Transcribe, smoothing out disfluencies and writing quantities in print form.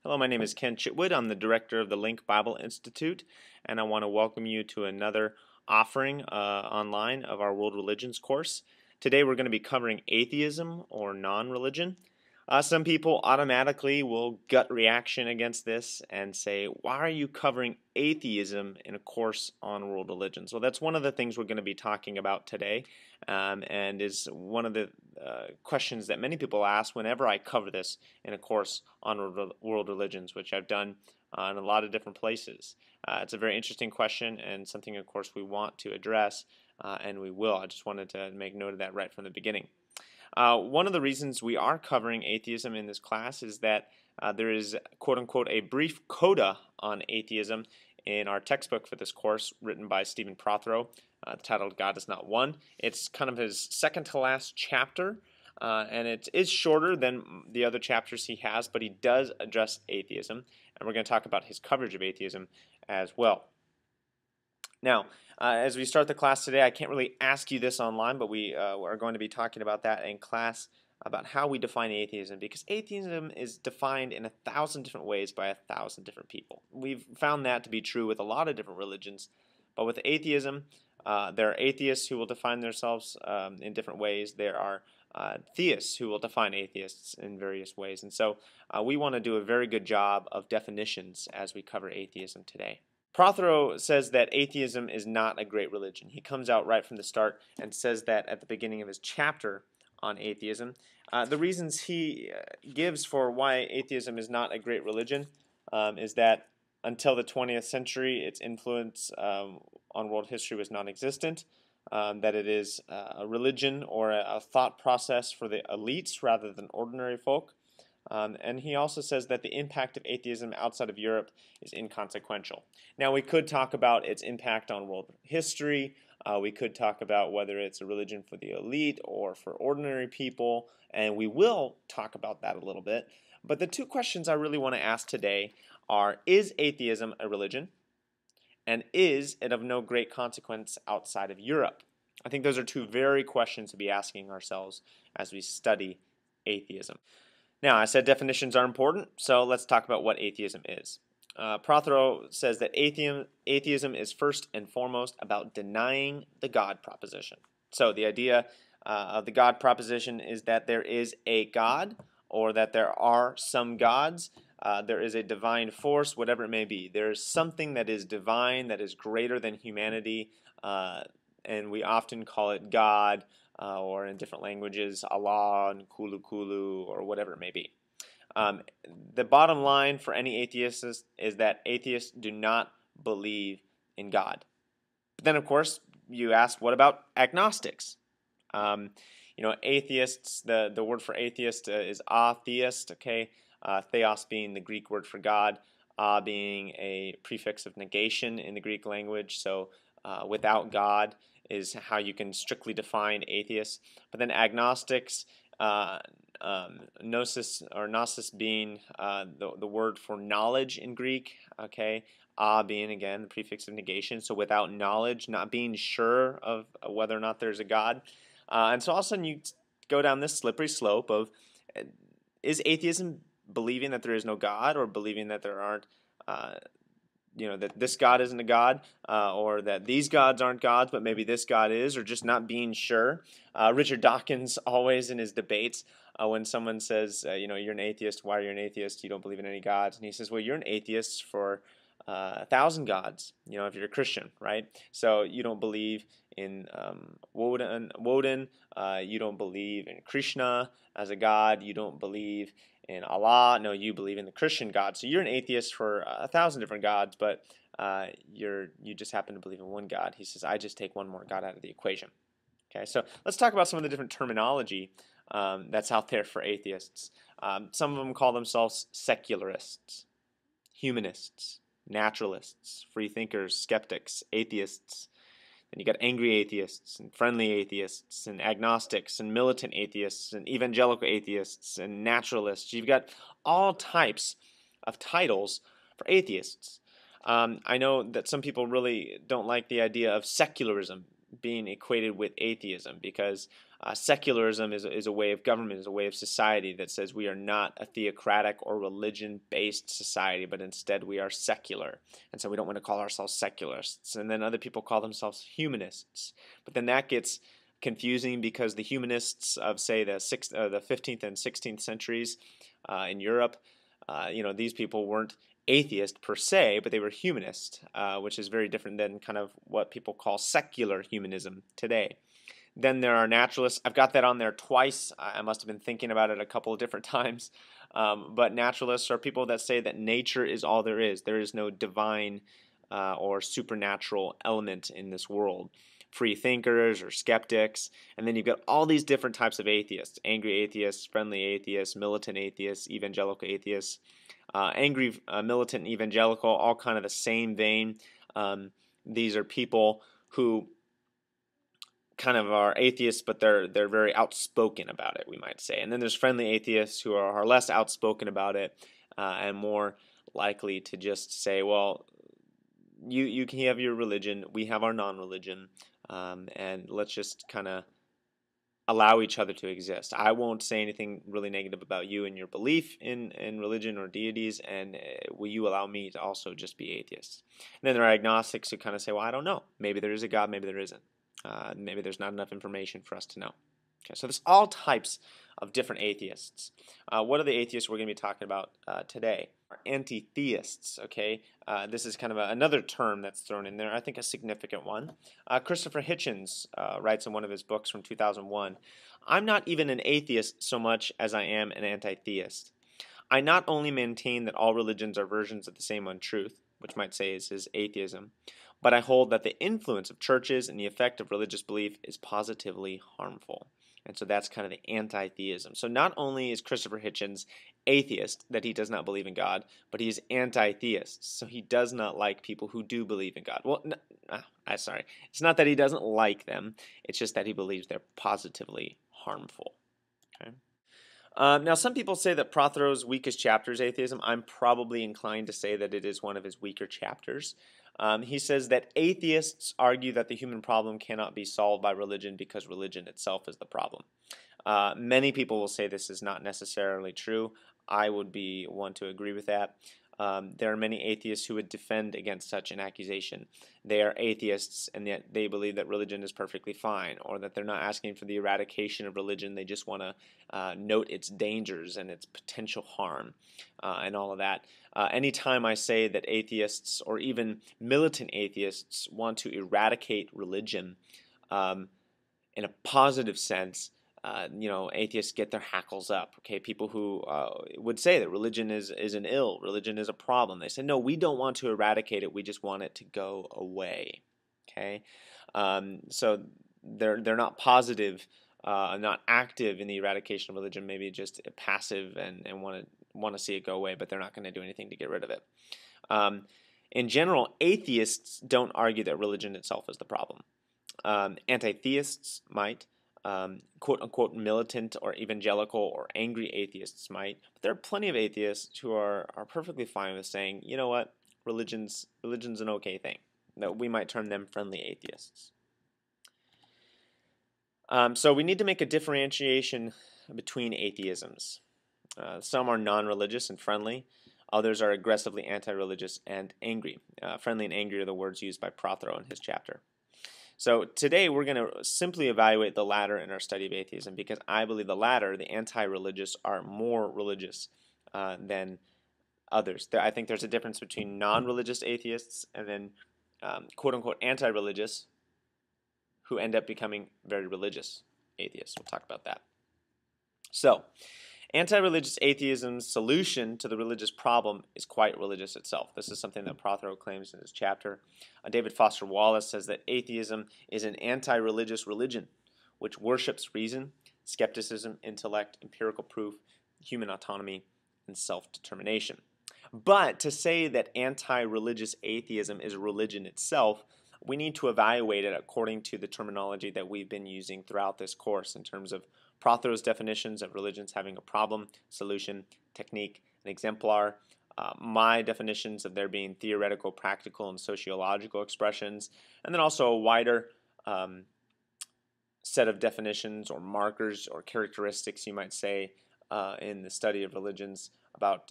Hello, my name is Ken Chitwood. I'm the director of the Link Bible Institute, and I want to welcome you to another offering online of our World Religions course. Today we're going to be covering atheism or non-religion. Some people automatically will gut reaction against this and say, why are you covering atheism in a course on world religions? Well, that's one of the things we're going to be talking about today, and is one of the questions that many people ask whenever I cover this in a course on world religions, which I've done in a lot of different places. It's a very interesting question and something, of course, we want to address, and we will. I just wanted to make note of that right from the beginning. One of the reasons we are covering atheism in this class is that there is, quote-unquote, a brief coda on atheism in our textbook for this course written by Stephen Prothero, titled God is Not One. It's kind of his second-to-last chapter, and it is shorter than the other chapters he has, but he does address atheism, and we're going to talk about his coverage of atheism as well. Now, as we start the class today, I can't really ask you this online, but we are going to be talking about that in class, about how we define atheism, because atheism is defined in 1,000 different ways by 1,000 different people. We've found that to be true with a lot of different religions, but with atheism, there are atheists who will define themselves in different ways. There are theists who will define atheists in various ways, and so we want to do a very good job of definitions as we cover atheism today. Prothero says that atheism is not a great religion. He comes out right from the start and says that at the beginning of his chapter on atheism. The reasons he gives for why atheism is not a great religion is that until the 20th century, its influence on world history was non-existent, that it is a religion or a thought process for the elites rather than ordinary folk. And he also says that the impact of atheism outside of Europe is inconsequential. Now, we could talk about its impact on world history. We could talk about whether it's a religion for the elite or for ordinary people, and we will talk about that a little bit. But the two questions I really want to ask today are, is atheism a religion? And is it of no great consequence outside of Europe? I think those are two very questions to be asking ourselves as we study atheism. Now, I said definitions are important, so let's talk about what atheism is. Prothero says that atheism is first and foremost about denying the God proposition. So the idea of the God proposition is that there is a God, or that there are some gods. There is a divine force, whatever it may be. There is something that is divine, that is greater than humanity, and we often call it God, or in different languages, Allah and Kulu Kulu, or whatever it may be. The bottom line for any atheist is that atheists do not believe in God. But then, of course, you ask, what about agnostics? Atheists, the word for atheist is atheist, okay? Theos being the Greek word for God, being a prefix of negation in the Greek language, so without God is how you can strictly define atheists. But then agnostics, gnosis or gnosis being the word for knowledge in Greek, okay? Being, again, the prefix of negation, so without knowledge, not being sure of whether or not there's a God. And so all of a sudden you go down this slippery slope of, is atheism believing that there is no God, or believing that there aren't that this God isn't a God, or that these gods aren't gods, but maybe this God is, or just not being sure. Richard Dawkins always in his debates, when someone says, you're an atheist, why are you an atheist? You don't believe in any gods. And he says, well, you're an atheist for 1,000 gods, if you're a Christian, right? So you don't believe in Woden, you don't believe in Krishna as a god, you don't believe in Allah, no, you believe in the Christian God. So you're an atheist for 1,000 different gods, but you just happen to believe in one God. He says, I just take one more God out of the equation. Okay, so let's talk about some of the different terminology that's out there for atheists. Some of them call themselves secularists, humanists, naturalists, free thinkers, skeptics, atheists. And you got angry atheists and friendly atheists and agnostics and militant atheists and evangelical atheists and naturalists. You've got all types of titles for atheists. I know that some people really don't like the idea of secularism being equated with atheism, because Secularism is a way of government, is a way of society that says we are not a theocratic or religion-based society, but instead we are secular. And so we don't want to call ourselves secularists. And then other people call themselves humanists. But then that gets confusing because the humanists of, say, the 15th and 16th centuries in Europe, these people weren't atheist per se, but they were humanist, which is very different than kind of what people call secular humanism today. Then there are naturalists. I've got that on there twice. I must have been thinking about it a couple of different times. But naturalists are people that say that nature is all there is. There is no divine or supernatural element in this world. Free thinkers or skeptics. And then you've got all these different types of atheists. Angry atheists, friendly atheists, militant atheists, evangelical atheists. Angry, militant, evangelical, all kind of the same vein. These are people who kind of are atheists, but they're very outspoken about it, we might say. And then there's friendly atheists who are less outspoken about it and more likely to just say, well, you can have your religion, we have our non-religion, and let's just kind of allow each other to exist. I won't say anything really negative about you and your belief in religion or deities, and will you allow me to also just be atheists? And then there are agnostics who kind of say, well, I don't know. Maybe there is a God, maybe there isn't. Maybe there's not enough information for us to know. Okay, so there's all types of different atheists. What are the atheists we're going to be talking about today? Anti-theists, okay? This is kind of another term that's thrown in there, I think a significant one. Christopher Hitchens writes in one of his books from 2001, I'm not even an atheist so much as I am an anti-theist. I not only maintain that all religions are versions of the same untruth, which might say is atheism, but I hold that the influence of churches and the effect of religious belief is positively harmful. And so that's kind of the anti-theism. So not only is Christopher Hitchens atheist, that he does not believe in God, but he is anti-theist. So he does not like people who do believe in God. Well, sorry. It's not that he doesn't like them. It's just that he believes they're positively harmful. Okay. Now, some people say that Prothero's weakest chapter is atheism. I'm probably inclined to say that it is one of his weaker chapters. He says that atheists argue that the human problem cannot be solved by religion because religion itself is the problem. Many people will say this is not necessarily true. I would be one to agree with that. There are many atheists who would defend against such an accusation. They are atheists and yet they believe that religion is perfectly fine, or that they're not asking for the eradication of religion. They just want to note its dangers and its potential harm and all of that. Anytime I say that atheists or even militant atheists want to eradicate religion in a positive sense, atheists get their hackles up. Okay, people who would say that religion is an ill, religion is a problem. They say, no, we don't want to eradicate it. We just want it to go away. Okay, so they're not positive, not active in the eradication of religion. Maybe just passive and want to see it go away, but they're not going to do anything to get rid of it. In general, atheists don't argue that religion itself is the problem. Anti-theists might. Quote-unquote militant or evangelical or angry atheists might. But there are plenty of atheists who are perfectly fine with saying, you know what, religion's an okay thing. That we might term them friendly atheists. So we need to make a differentiation between atheisms. Some are non-religious and friendly. Others are aggressively anti-religious and angry. Friendly and angry are the words used by Prothero in his chapter. So today we're going to simply evaluate the latter in our study of atheism because I believe the latter, the anti-religious, are more religious than others. I think there's a difference between non-religious atheists and then quote-unquote anti-religious who end up becoming very religious atheists. We'll talk about that. So, anti-religious atheism's solution to the religious problem is quite religious itself. This is something that Prothero claims in his chapter. David Foster Wallace says that atheism is an anti-religious religion which worships reason, skepticism, intellect, empirical proof, human autonomy, and self-determination. But to say that anti-religious atheism is religion itself, we need to evaluate it according to the terminology that we've been using throughout this course in terms of Prothero's definitions of religions having a problem, solution, technique, and exemplar. My definitions of there being theoretical, practical, and sociological expressions, and then also a wider set of definitions or markers or characteristics, you might say, in the study of religions about